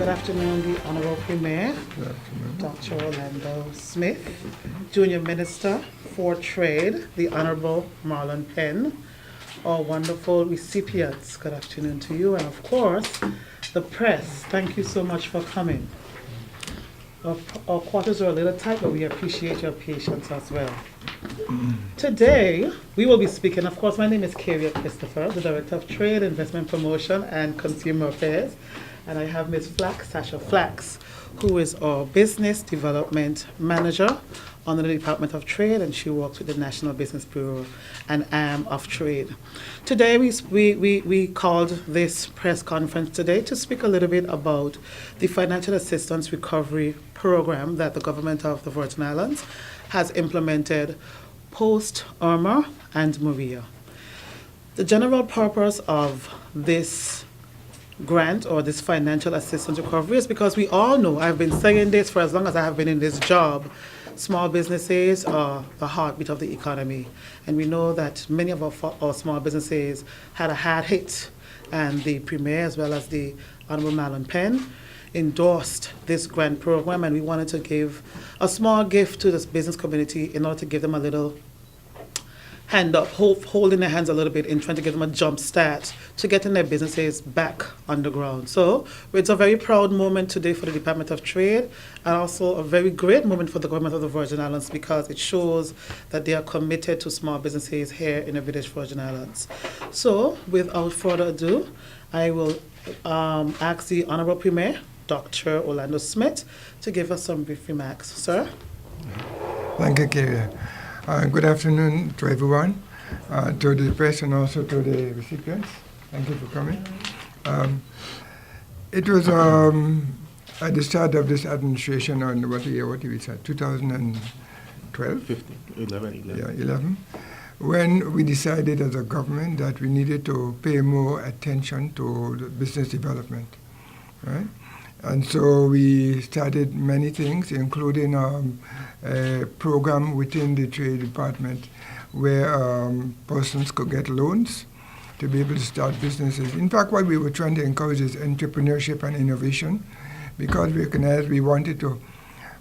Good afternoon, the Honorable Premier, Good afternoon. Dr. Orlando Smith, Junior Minister for Trade, the Honorable Marlon Penn, our wonderful recipients. Good afternoon to you, and of course, the press. Thank you so much for coming. Our quarters are a little tight, but we appreciate your patience as well. Today, we will be speaking, of course, my name is Karia Christopher, the Director of Trade, Investment Promotion, and Consumer Affairs. And I have Ms. Flax, Sasha Flax, who is our Business Development Manager under the Department of Trade, and she works with the National Business Bureau and Arm of Trade. Today, we called this press conference today to speak a little bit about the Financial Assistance Recovery Program that the government of the Virgin Islands has implemented post Irma and Maria. The general purpose of this grant or this financial assistance recovery is because we all know, I've been saying this for as long as I have been in this job, small businesses are the heartbeat of the economy. And we know that many of our small businesses had a hard hit, and the Premier as well as the Honorable Marlon Penn endorsed this grant program, and we wanted to give a small gift to this business community in order to give them a little hand up, holding their hands a little bit in trying to give them a jump start to getting their businesses back on the ground. So it's a very proud moment today for the Department of Trade, and also a very great moment for the government of the Virgin Islands, because it shows that they are committed to small businesses here in the British Virgin Islands. So without further ado, I will ask the Honorable Premier, Dr. Orlando Smith, to give us some brief remarks. Sir? Thank you, Karia. Good afternoon to everyone, to the press and also to the recipients. Thank you for coming. It was at the start of this administration on what year we said, 2012? 15, 11. Yeah, 11. When we decided as a government that we needed to pay more attention to the business development, right? And so we started many things, including a program within the Trade Department where persons could get loans to be able to start businesses. In fact, what we were trying to encourage is entrepreneurship and innovation, because we recognized we wanted to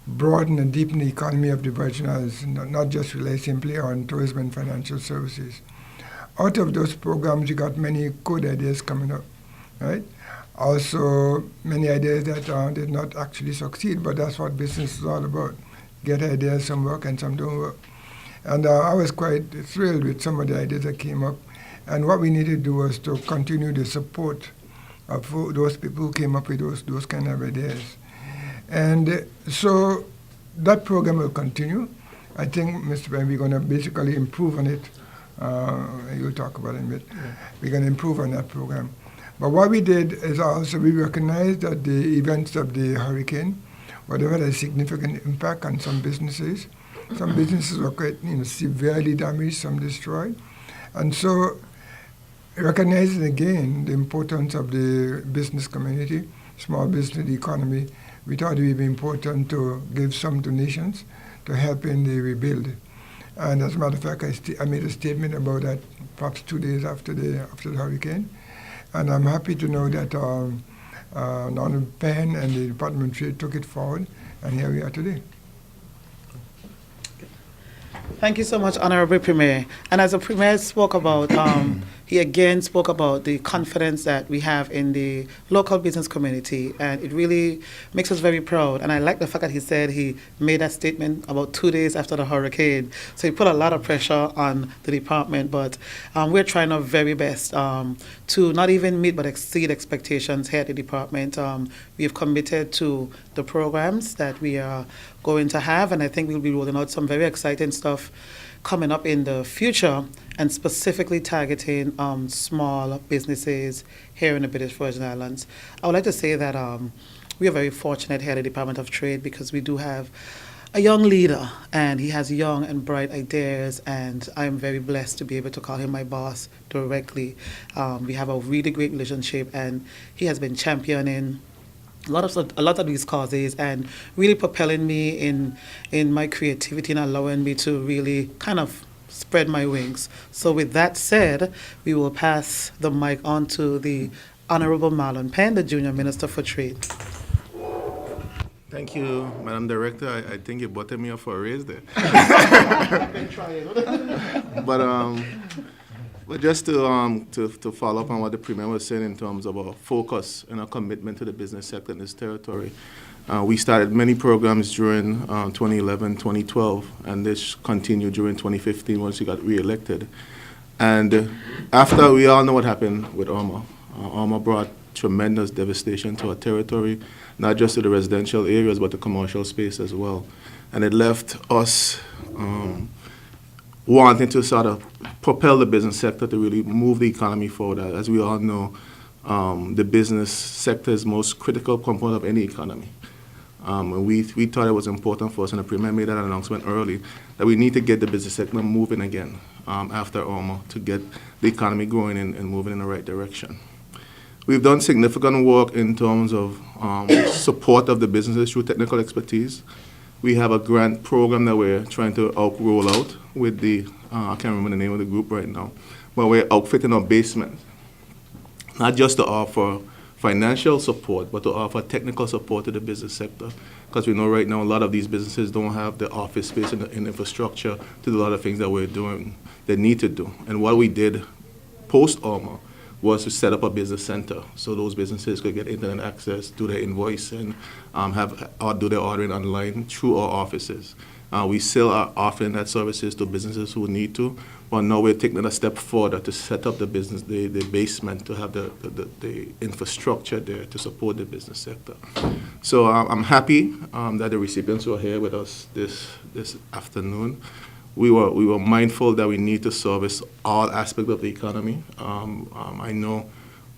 broaden and deepen the economy of the Virgin Islands, not just rely simply on tourism and financial services. Out of those programs, we got many good ideas coming up, right? Also, many ideas that did not actually succeed, but that's what business is all about. Get ideas, some work and some don't work. And I was quite thrilled with some of the ideas that came up. And what we needed to do was to continue the support of those people who came up with those kind of ideas. And so that program will continue. I think, Mr. Ben, we're going to basically improve on it. You'll talk about it in a bit. Yeah. We're going to improve on that program. But what we did is also we recognized that the events of the hurricane would have had a significant impact on some businesses. Some businesses were quite severely damaged, some destroyed. And so recognizing again the importance of the business community, small business economy, we thought it would be important to give some donations to help in the rebuild. And as a matter of fact, I made a statement about that perhaps 2 days after the hurricane. And I'm happy to know that Honorable Penn and the Department of Trade took it forward, and here we are today. Thank you so much, Honorable Premier. And as the Premier spoke about, he again spoke about the confidence that we have in the local business community, and it really makes us very proud. And I like the fact that he said he made that statement about 2 days after the hurricane. So he put a lot of pressure on the department, but we're trying our very best to not even meet but exceed expectations here at the department. We have committed to the programs that we are going to have, and I think we'll be rolling out some very exciting stuff coming up in the future, and specifically targeting small businesses here in the British Virgin Islands. I would like to say that we are very fortunate here at the Department of Trade, because we do have a young leader, and he has young and bright ideas, and I am very blessed to be able to call him my boss directly. We have a really great relationship, and he has been championing a lot of these causes and really propelling me in my creativity and allowing me to really kind of spread my wings. So with that said, we will pass the mic on to the Honorable Marlon Penn, the Junior Minister for Trade. Thank you, Madam Director. I think you butted me up for a raise there. Been trying. But just to follow up on what the Premier was saying in terms of our focus and our commitment to the business sector in this territory, we started many programs during 2011, 2012, and this continued during 2015 once we got re-elected. And after, we all know what happened with Irma. Irma brought tremendous devastation to our territory, not just to the residential areas, but the commercial space as well. And it left us wanting to sort of propel the business sector to really move the economy forward. As we all know, the business sector is the most critical component of any economy. And we thought it was important for us, and the Premier made that announcement early, that we need to get the business sector moving again after Irma to get the economy growing and moving in the right direction. We've done significant work in terms of support of the businesses through technical expertise. We have a grant program that we're trying to roll out with the, I can't remember the name of the group right now, but we're outfitting our basement, not just to offer financial support, but to offer technical support to the business sector. Because we know right now a lot of these businesses don't have the office space and the infrastructure to do a lot of things that we're doing, they need to do. And what we did post-Irma was to set up a business center so those businesses could get internet access, do their invoice, and do their ordering online through our offices. We still are offering that services to businesses who need to, but now we're taking it a step further to set up the business, the basement, to have the infrastructure there to support the business sector. So I'm happy that the recipients were here with us this afternoon. We were mindful that we need to service all aspects of the economy. I know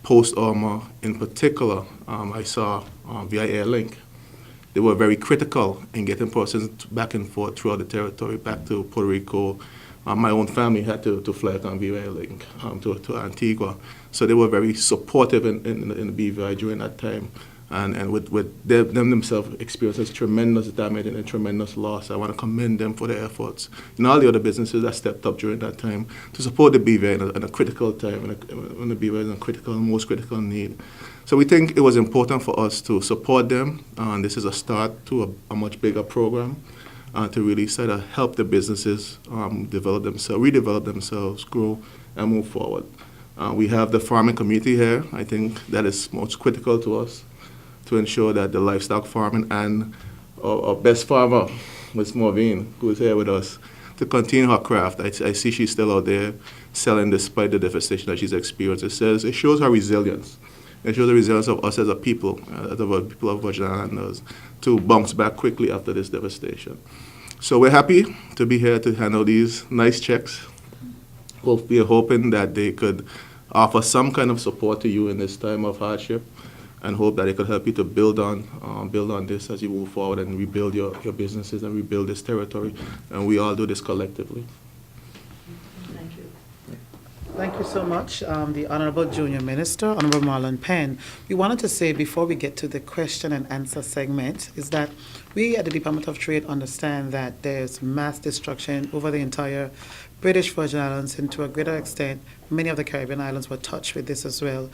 post-Irma in particular, I saw via Airlink, they were very critical in getting persons back and forth throughout the territory, back to Puerto Rico. My own family had to fly on via Airlink to Antigua. So they were very supportive in the BVI during that time. And with them themselves experiencing tremendous damage and a tremendous loss. I want to commend them for their efforts. And all the other businesses that stepped up during that time to support the BVI in a critical time, when the BVI is in a critical, most critical need. So we think it was important for us to support them. And this is a start to a much bigger program to really sort of help the businesses develop themselves, redevelop themselves, grow, and move forward. We have the farming community here. I think that is most critical to us, to ensure that the livestock farming and our best farmer, Ms. Maureen, who is here with us, to continue her craft. I see she's still out there selling despite the devastation that she's experienced. It shows her resilience. It shows the resilience of us as a people, as a people of Virgin Islanders, to bounce back quickly after this devastation. So we're happy to be here to handle these nice checks. We're hoping that they could offer some kind of support to you in this time of hardship, and hope that it could help you to build on this as you move forward and rebuild your businesses and rebuild this territory. And we all do this collectively. Thank you. Thank you so much, the Honorable Junior Minister, Honorable Marlon Penn. We wanted to say before we get to the question and answer segment is that we at the Department of Trade understand that there's mass destruction over the entire British Virgin Islands, and to a greater extent, many of the Caribbean islands were touched with this as well.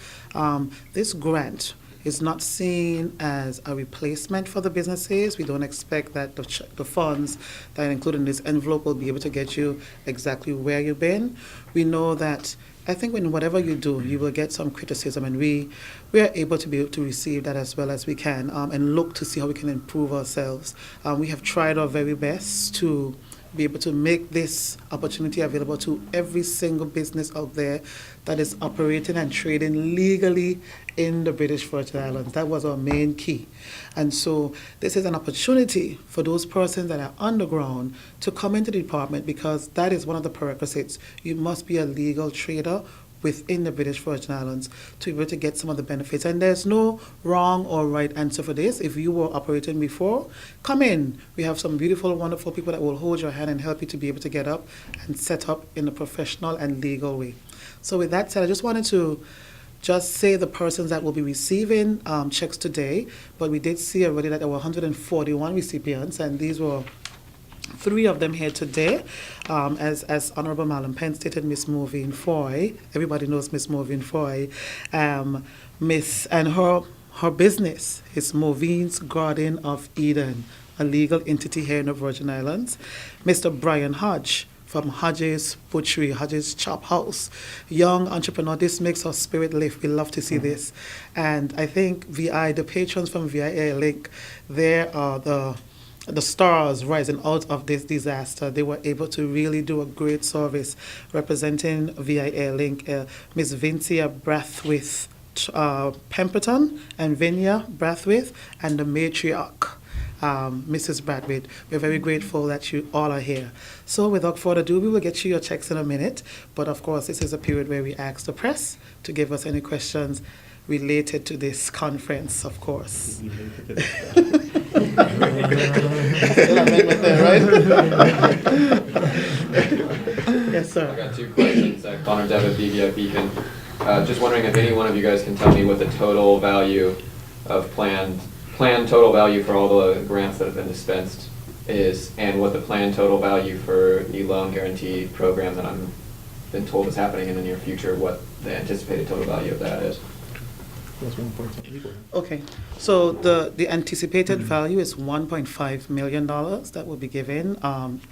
This grant is not seen as a replacement for the businesses. We don't expect that the funds that are included in this envelope will be able to get you exactly where you've been. We know that I think when whatever you do, you will get some criticism, and we are able to receive that as well as we can, and look to see how we can improve ourselves. We have tried our very best to be able to make this opportunity available to every single business out there that is operating and trading legally in the British Virgin Islands. That was our main key. And so this is an opportunity for those persons that are underground to come into the department, because that is one of the prerequisites. You must be a legal trader within the British Virgin Islands to be able to get some of the benefits. And there's no wrong or right answer for this. If you were operating before, come in. We have some beautiful, wonderful people that will hold your hand and help you to be able to get up and set up in a professional and legal way. So with that said, I just wanted to just say the persons that will be receiving checks today, but we did see already that there were 141 recipients, and these were 3 of them here today. As Honorable Marlon Penn stated, Miss Maureen Foy, everybody knows Miss Maureen Foy, and her Her business is Movine's Garden of Eden, a legal entity here in the Virgin Islands. Mr. Brian Hodge from Hodge's Butchery, Hodge's Chop House. Young entrepreneur, this makes our spirit lift. We love to see this. And I think the patrons from VIA Link, they are the stars rising out of this disaster. They were able to really do a great service representing VIA Link. Miss Vincia Brathwaite Pemberton and Vinia Brathwaite and the matriarch, Mrs. Brathwaite. We're very grateful that you all are here. So without further ado, we will get you your checks in a minute. But of course, this is a period where we ask the press to give us any questions related to this conference, of course. Still amendment there, right? Yes, sir. I got 2 questions. Connor Devitt, BVI Beacon. Just wondering if any one of you guys can tell me what the total value of planned total value for all the grants that have been dispensed is, and what the planned total value for the loan guarantee program that I'm been told is happening in the near future, what the anticipated total value of that is. Okay, so the anticipated value is $1.5 million that will be given,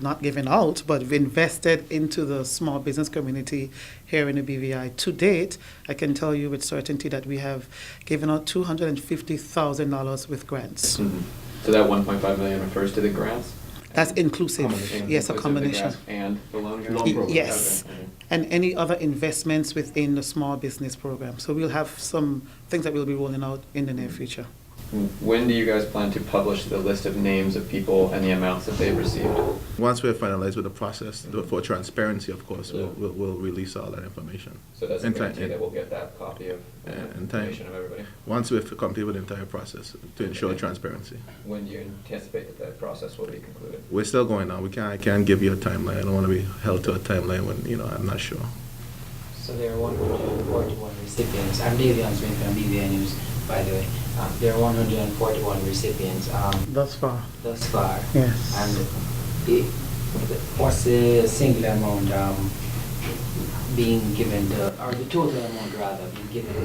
not given out, but invested into the small business community here in the BVI. To date, I can tell you with certainty that we have given out $250,000 with grants. Mm-hmm. So that 1.5 million refers to the grants? That's inclusive. Yes, a Inclusive of the combination. grants and the loan guarantee? Yes, Okay. and any other investments within the small business program. So we'll have some things that we'll be rolling out in the near future. When do you guys plan to publish the list of names of people and the amounts that they've received? Once we're finalized with the process, for transparency, of course, we'll release all that information. So that's a In time, guarantee that we'll get that copy of in time. information of everybody? Once we've completed with the entire process to ensure transparency. When do you anticipate that that process will be concluded? We're still going on. I can't give you a timeline. I don't want to be held to a timeline when, I'm not sure. So there are 141 recipients. I'm Davion Smith from BVI News, by the way. There are 141 recipients Thus far. thus far. Yes. And what's the singular amount being given to, or the total amount rather, being given to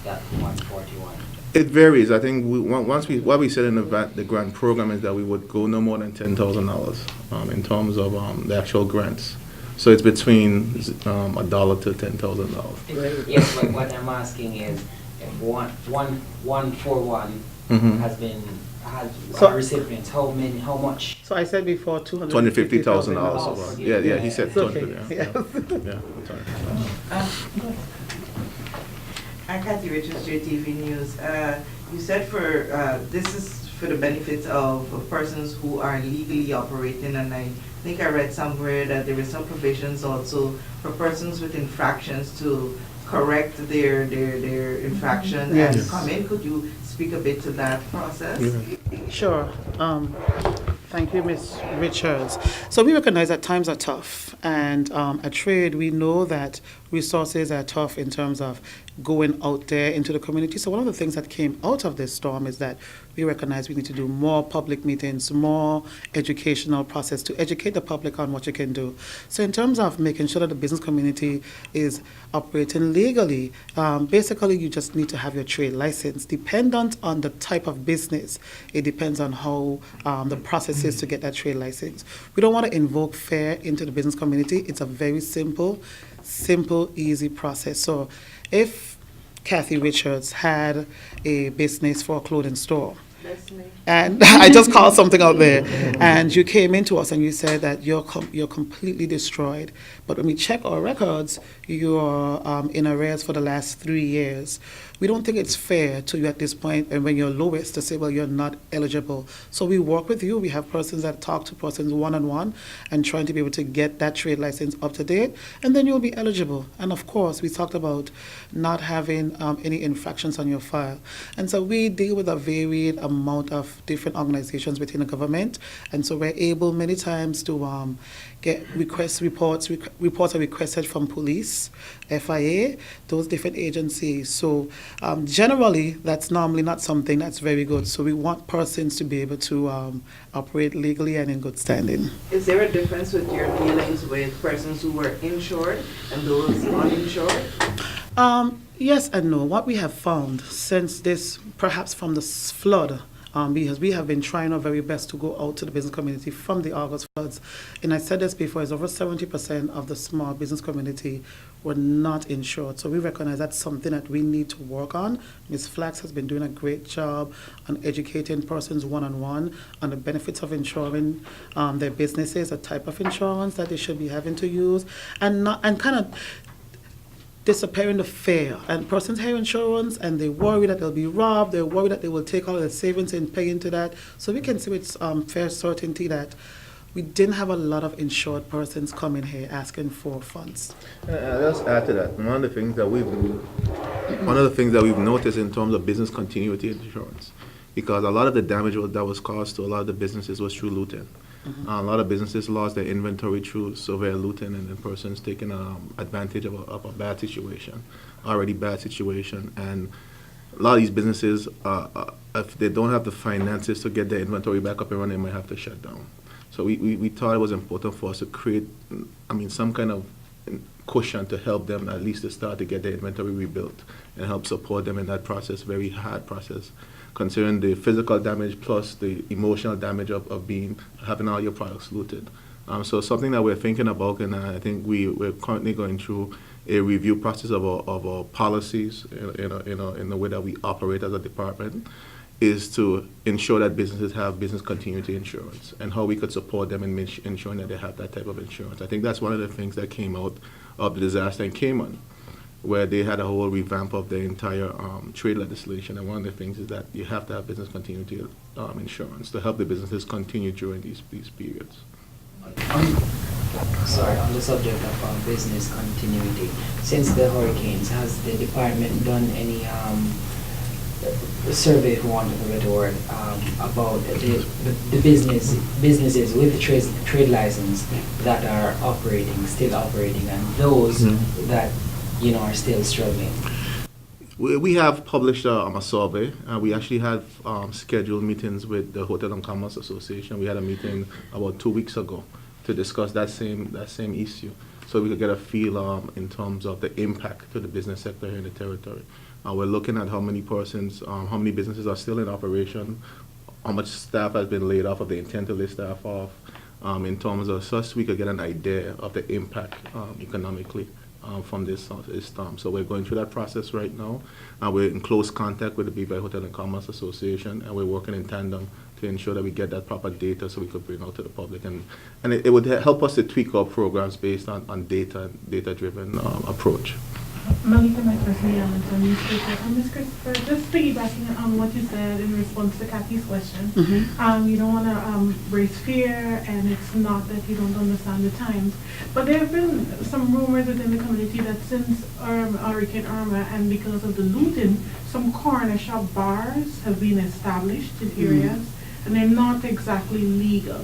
that 141? It varies. I think what we said in the grant program is that we would go no more than $10,000 in terms of the actual grants. So it's between $1 to $10,000. Yes, but what I'm asking is, if 141 Mhm. has So- recipients, how much? So I said before $250,000. $250,000. Yeah, he said It's okay. 250. Yes. Yeah. Sorry. I'm Kathy Richards, JTV News. You said this is for the benefits of persons who are legally operating, and I think I read somewhere that there were some provisions also for persons with infractions to correct their infraction Yes. and come in. Could you speak a bit to that process? Sure. Thank you, Ms. Richards. So we recognize that times are tough, and at Trade, we know that resources are tough in terms of going out there into the community. So one of the things that came out of this storm is that we recognize we need to do more public meetings, more educational process to educate the public on what you can do. So in terms of making sure that the business community is operating legally, basically you just need to have your trade license. Dependent on the type of business, it depends on how the process is to get that trade license. We don't want to invoke fear into the business community. It's a very simple, easy process. So if Kathy Richards had a business for a clothing store, That's me. and I just called something out there, and you came into us and you said that you're completely destroyed. But when we check our records, you're in arrears for the last 3 years. We don't think it's fair to you at this point, and when you're lowest, to say, well, you're not eligible. So we work with you. We have persons that talk to persons one-on-one and trying to be able to get that trade license up to date, and then you'll be eligible. And of course, we talked about not having any infractions on your file. And so we deal with a varied amount of different organizations within the government, and so we're able many times to get reports are requested from police, FIA, those different agencies. So generally, that's normally not something that's very good. So we want persons to be able to operate legally and in good standing. Is there a difference with your dealings with persons who were insured and those uninsured? Yes and no. What we have found since this, perhaps from the flood, because we have been trying our very best to go out to the business community from the August floods, and I said this before, is over 70% of the small business community were not insured. So we recognize that's something that we need to work on. Ms. Flax has been doing a great job on educating persons one-on-one on the benefits of insuring their businesses, a type of insurance that they should be having to use, and kind of disappearing the fear. And persons have insurance and they worry that they'll be robbed, they're worried that they will take all their savings and pay into that. So we can see with fair certainty that we didn't have a lot of insured persons coming here asking for funds. I'll just add to that. One of the things that we've noticed in terms of business continuity insurance, because a lot of the damage that was caused to a lot of the businesses was through looting. A lot of businesses lost their inventory through severe looting, and then persons taking advantage of a bad situation, already bad situation. And a lot of these businesses, if they don't have the finances to get their inventory back up and running, they might have to shut down. So we thought it was important for us to create, some kind of cushion to help them at least to start to get their inventory rebuilt and help support them in that process, very hard process, considering the physical damage plus the emotional damage of having all your products looted. So something that we're thinking about, and I think we're currently going through a review process of our policies in the way that we operate as a department, is to ensure that businesses have business continuity insurance and how we could support them in ensuring that they have that type of insurance. I think that's one of the things that came out of the disaster in Cayman, where they had a whole revamp of the entire trade legislation. And one of the things is that you have to have business continuity insurance to help the businesses continue during these periods. Sorry, on the subject of business continuity, since the hurricanes, has the department done any survey, for want of a better word, about the businesses with the trade license that are still operating, and those that are still struggling? We have published a survey. We actually had scheduled meetings with the Hotel and Commerce Association. We had a meeting about 2 weeks ago to discuss that same issue, so we could get a feel in terms of the impact to the business sector here in the territory. We're looking at how many businesses are still in operation, how much staff has been laid off, of the intent to lay staff off, in terms of such we could get an idea of the impact economically from this storm. So we're going through that process right now. We're in close contact with the BVI Hotel and Commerce Association, and we're working in tandem to ensure that we get that proper data so we could bring out to the public. And it would help us to tweak our programs based on data-driven approach. Malika McPherson, Allentown newspaper. Ms. Christopher, just piggybacking on what you said in response to Kathy's question, you don't want to raise fear, and it's not that you don't understand the times, but there have been some rumors within the community that since Hurricane Irma and because of the looting, some corner shop bars have been established in areas, and they're not exactly legal.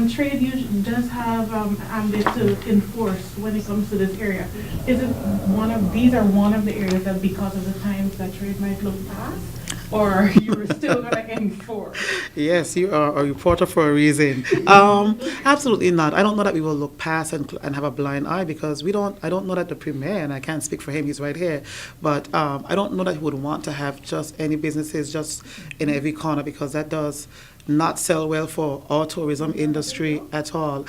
Trade usually does have ambit to enforce when it comes to this area. Is it these are one of the areas that because of the times that trade might look past, or you're still going to enforce? Yes, you are a reporter for a reason. Absolutely not. I don't know that we will look past and have a blind eye, because I don't know that the Premier, and I can't speak for him, he's right here, but I don't know that he would want to have just any businesses just in every corner, because that does not sell well for our tourism industry at all.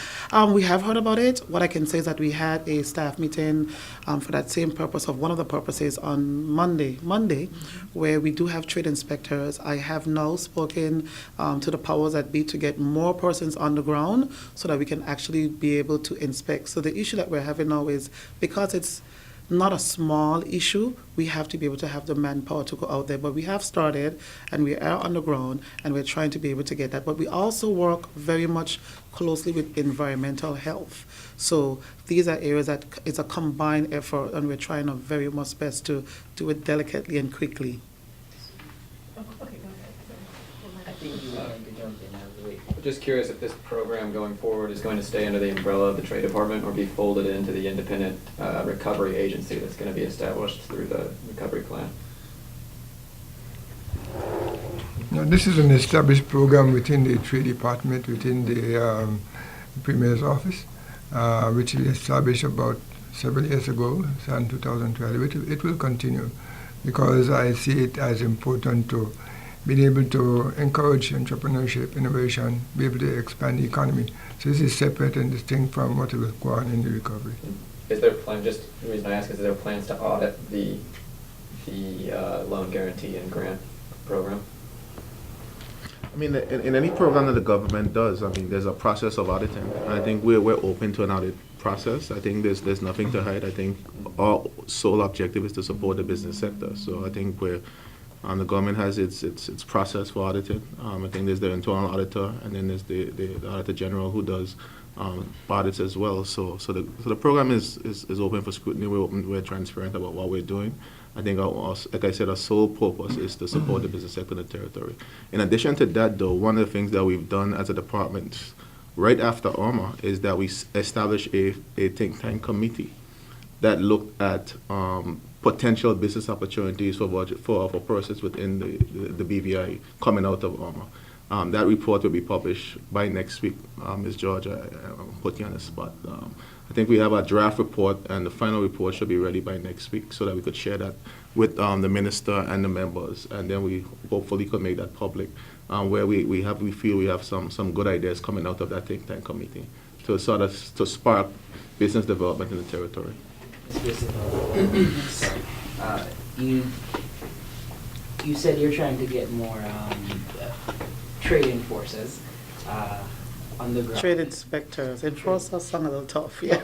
We have heard about it. What I can say is that we had a staff meeting for that same purpose, of one of the purposes, on Monday, where we do have trade inspectors. I have now spoken to the powers that be to get more persons on the ground so that we can actually be able to inspect. So the issue that we're having now is, because it's not a small issue, we have to be able to have the manpower to go out there. But we have started, and we are on the ground, and we're trying to be able to get that. But we also work very much closely with environmental health. So these are areas that it's a combined effort, and we're trying our very much best to do it delicately and quickly. I think you wanted to jump in. Just curious if this program going forward is going to stay under the umbrella of the Trade Department, or be folded into the independent recovery agency that's going to be established through the recovery plan. Now, this is an established program within the Trade Department, within the Premier's office, which we established about several years ago, so in 2012. It will continue because I see it as important to be able to encourage entrepreneurship, innovation, be able to expand the economy. So this is separate and distinct from what will go on in the recovery. Is there a plan, just the reason I ask is there plans to audit the loan guarantee and grant program? I mean, in any program that the government does, I mean, there's a process of auditing. And I think we're open to an audit process. I think there's nothing to hide. I think our sole objective is to support the business sector. So I think the government has its process for auditing. I think there's the internal auditor, and then there's the auditor general who does audits as well. So the program is open for scrutiny. We're transparent about what we're doing. I think, like I said, our sole purpose is to support the business sector in the territory. In addition to that, though, one of the things that we've done as a department right after Irma is that we established a think tank committee that looked at potential business opportunities for persons within the BVI coming out of Irma. That report will be published by next week. Ms. George, I put you on the spot. I think we have a draft report, and the final report should be ready by next week so that we could share that with the minister and the members, and then we hopefully could make that public, where we feel we have some good ideas coming out of that think tank committee to sort of spark business development in the territory. You said you're trying to get more trade enforcers on the ground. Trade inspectors. Enforcers sound a little tough, yes.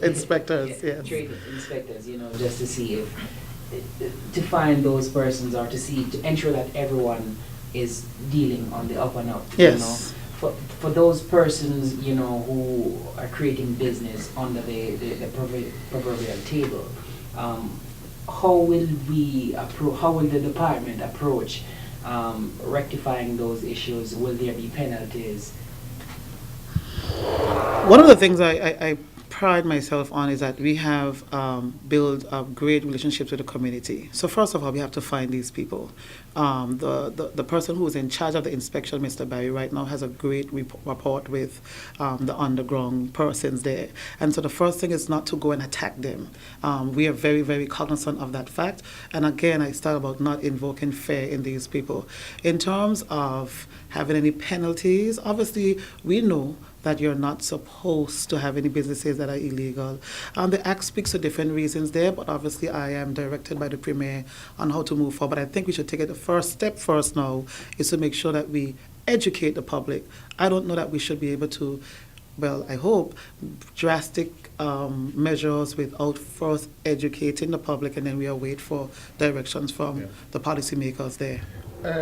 Inspectors, Yeah, yes. trade inspectors, just to see if, to find those persons or to ensure that everyone is dealing on the up and up. Yes. For those persons, who are creating business under the proverbial table, how will the department approach rectifying those issues? Will there be penalties? One of the things I pride myself on is that we have built great relationships with the community. So first of all, we have to find these people. The person who is in charge of the inspection, Mr. Barry, right now has a great rapport with the underground persons there. And so the first thing is not to go and attack them. We are very, very cognizant of that fact. And again, I start about not invoking fear in these people. In terms of having any penalties, obviously we know that you're not supposed to have any businesses that are illegal. The Act speaks to different reasons there, but obviously I am directed by the Premier on how to move forward. I think we should take it the first step first now is to make sure that we educate the public. I don't know that we should be able to, well, I hope, drastic measures without first educating the public, and then we await for directions from the policymakers there.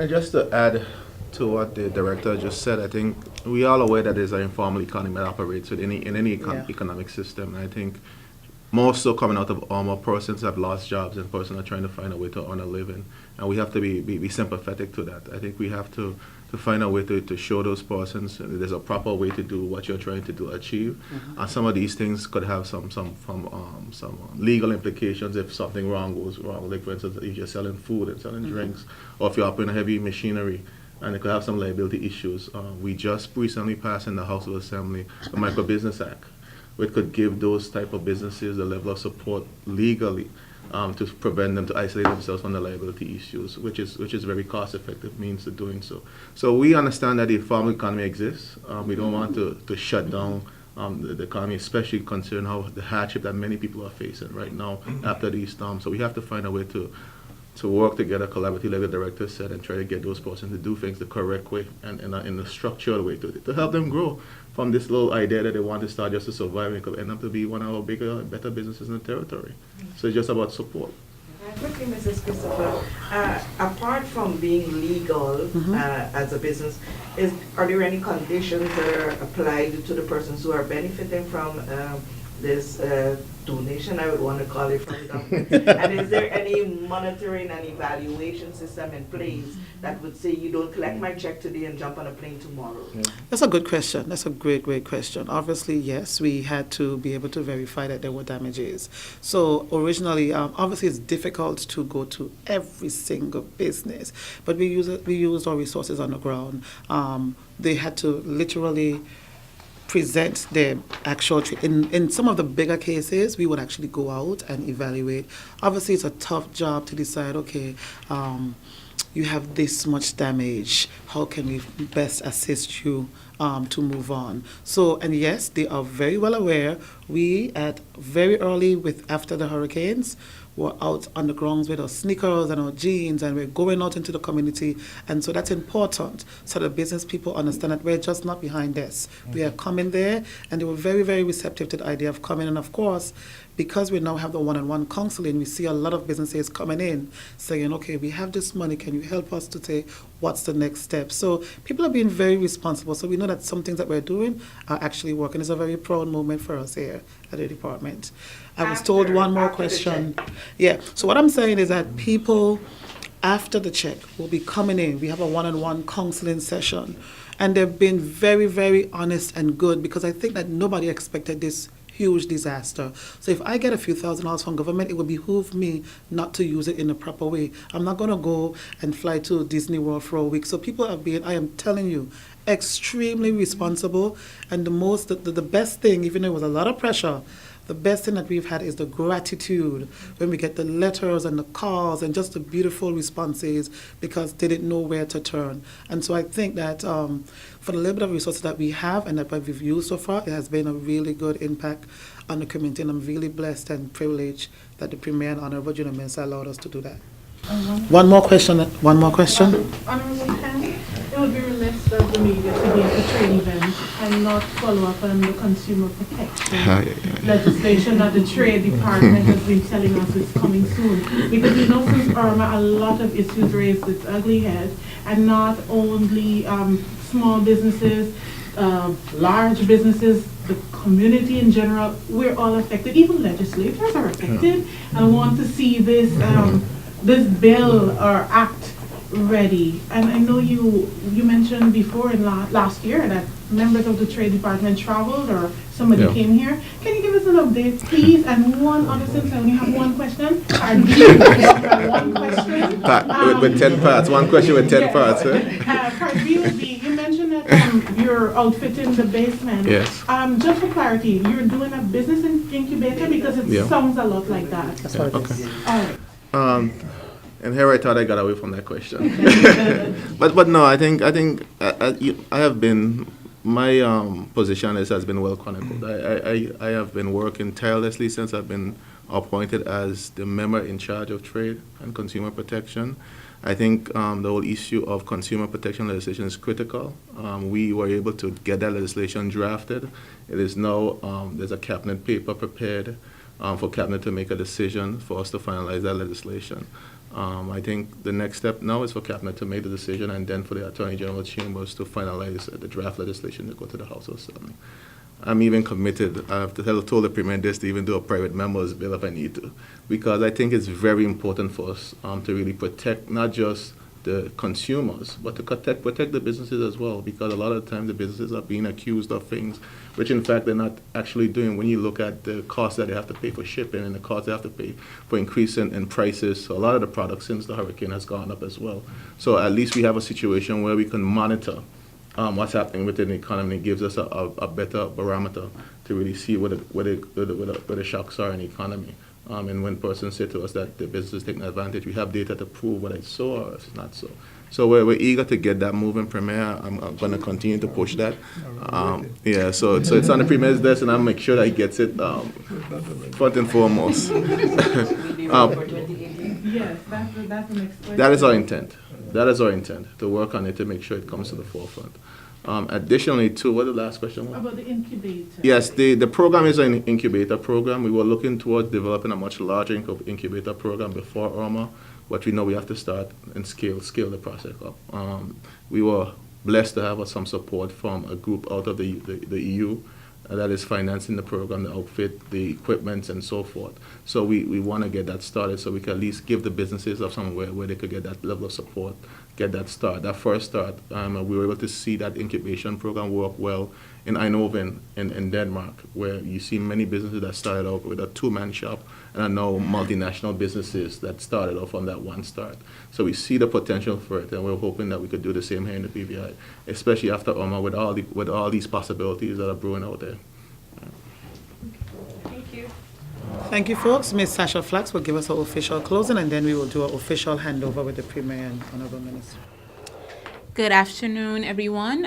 Just to add to what the director just said, I think we are aware that there's an informal economy that operates in any economic system. And I think more so coming out of Irma, persons have lost jobs and persons are trying to find a way to earn a living. And we have to be sympathetic to that. I think we have to find a way to show those persons there's a proper way to do what you're trying to achieve. And some of these things could have some legal implications if something goes wrong. Like, for instance, if you're selling food and selling drinks, or if you're operating heavy machinery, and it could have some liability issues. We just recently passed in the House of Assembly the Micro Business Act, which could give those type of businesses a level of support legally to prevent them to isolate themselves from the liability issues, which is very cost-effective means of doing so. So we understand that the informal economy exists. We don't want to shut down the economy, especially considering how the hardship that many people are facing right now after these storms. So we have to find a way to work together collaboratively, like the director said, and try to get those persons to do things the correct way and in a structured way to help them grow from this little idea that they want to start just to survive and it could end up to be one of our bigger, better businesses in the territory. So it's just about support. Quickly, Mrs. Christopher, apart from being legal as a business, are there any conditions that are applied to the persons who are benefiting from this donation, I would want to call it, from the government? And is there any monitoring and evaluation system in place that would say you don't collect my check today and jump on a plane tomorrow? That's a good question. That's a great question. Obviously, yes, we had to be able to verify that there were damages. So originally, obviously it's difficult to go to every single business, but we used our resources on the ground. They had to literally present the actual, in some of the bigger cases, we would actually go out and evaluate. Obviously, it's a tough job to decide, okay, you have this much damage, how can we best assist you to move on? So, and yes, they are very well aware. We, at very early after the hurricanes, were out on the grounds with our sneakers and our jeans, and we're going out into the community. And so that's important, so the business people understand that we're just not behind this. We are coming there, and they were very, very receptive to the idea of coming. And of course, because we now have the one-on-one counseling, we see a lot of businesses coming in saying, okay, we have this money, can you help us to say what's the next step? So people are being very responsible. So we know that some things that we're doing are actually working. It's a very proud moment for us here at the department. I was told one more question. Yeah, so what I'm saying is that people, after the check, will be coming in. We have a one-on-one counseling session. And they've been very, very honest and good, because I think that nobody expected this huge disaster. So if I get a few $1,000s from government, it would behoove me not to use it in a proper way. I'm not going to go and fly to Disney World for a week. So people have been, I am telling you, extremely responsible. And the best thing, even though it was a lot of pressure, the best thing that we've had is the gratitude when we get the letters and the calls and just the beautiful responses, because they didn't know where to turn. And so I think that for the little bit of resources that we have and that we've used so far, it has been a really good impact on the community. And I'm really blessed and privileged that the Premier and Honorable Junior Minister allowed us to do that. One more question. Honorable Ken, it would be remiss of the media to be at a trade event and not follow up on the consumer protection legislation that the Trade Department has been telling us is coming soon. Because we know since Irma, a lot of issues raised its ugly head, and not only small businesses, large businesses, the community in general, we're all affected. Even legislators are affected, and want to see this this bill or act ready. And I know you mentioned before in last year that members of the Trade Department traveled, or somebody came here. Can you give us an update, please? And one other, since I only have one question. One question. With 10 parts. One question with 10 parts. Part B would be, you mentioned that you're outfitting the basement. Yes. Just for clarity, you're doing a business incubator, because it sounds a lot like that. That's what it is. All right. And here I thought I got away from that question. but no, I think I have been, my position has been well chronicled. I have been working tirelessly since I've been appointed as the member in charge of trade and consumer protection. I think the whole issue of consumer protection legislation is critical. We were able to get that legislation drafted. It is now, there's a cabinet paper prepared for cabinet to make a decision for us to finalize that legislation. I think the next step now is for cabinet to make the decision, and then for the Attorney General Chambers to finalize the draft legislation to go to the House of Assembly. I'm even committed, I've told the Premier this, to even do a private member's bill if I need to, because I think it's very important for us to really protect not just the consumers, but to protect the businesses as well, because a lot of the time the businesses are being accused of things which in fact they're not actually doing. When you look at the cost that they have to pay for shipping and the cost they have to pay for increase in prices, so a lot of the products since the hurricane has gone up as well. So at least we have a situation where we can monitor what's happening within the economy. It gives us a better barometer to really see where the shocks are in the economy. And when persons say to us that the business is taking advantage, we have data to prove whether it's so or it's not so. So we're eager to get that moving, Premier. I'm going to continue to push that. So it's on the Premier's desk, and I'll make sure that he gets it front and foremost. Yes, that's the next question. That is our intent. That is our intent, to work on it to make sure it comes to the forefront. Additionally, too, what the last question was? About the incubator. Yes, the program is an incubator program. We were looking towards developing a much larger incubator program before Irma, but we know we have to start and scale the process up. We were blessed to have some support from a group out of the EU that is financing the program, the outfit, the equipment, and so forth. So we want to get that started so we can at least give the businesses of somewhere where they could get that level of support, get that start, that first start. We were able to see that incubation program work well in Eindhoven in Denmark, where you see many businesses that started out with a two-man shop and are now multinational businesses that started off on that one start. So we see the potential for it, and we're hoping that we could do the same here in the BVI, especially after Irma, with all these possibilities that are brewing out there. Thank you. Thank you, folks. Ms. Sasha Flax will give us our official closing, and then we will do an official handover with the Premier and Honorable Minister. Good afternoon, everyone.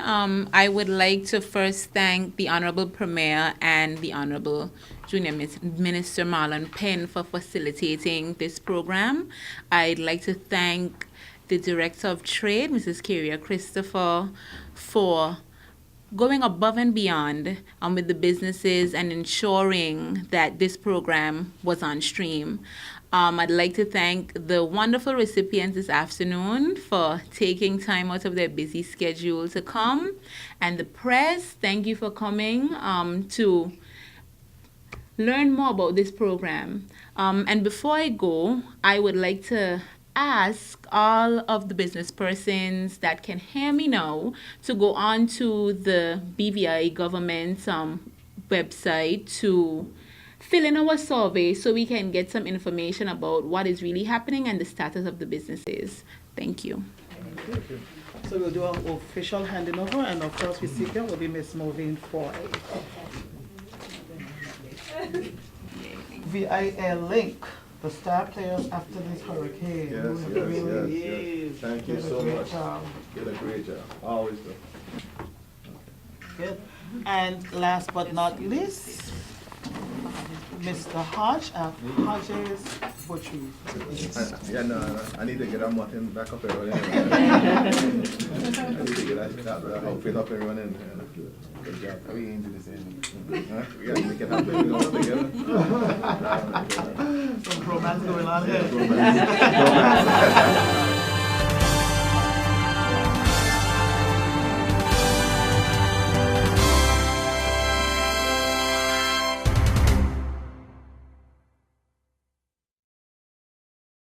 I would like to first thank the Honorable Premier and the Honorable Junior Minister Marlon Penn for facilitating this program. I'd like to thank the Director of Trade, Mrs. Kyria Christopher, for going above and beyond with the businesses and ensuring that this program was on stream. I'd like to thank the wonderful recipients this afternoon for taking time out of their busy schedule to come. And the press, thank you for coming to learn more about this program. And before I go, I would like to ask all of the business persons that can hear me now to go on to the BVI government website to fill in our survey so we can get some information about what is really happening and the status of the businesses. Thank you. Thank you. So we'll do our official handing over, and of course, recipient will be Miss Moving Foy. VIL Link, the star players after this hurricane. Yes. Thank you so much. Did a great job. Always do. Good. And last but not least, Mr. Hodge of Hodge's Butchery. I need to get our mutton back up and running. I need to get that outfit up and running. Good job. We ain't do the same. We gotta make it happen. We all together. Some romance going on here. Romance.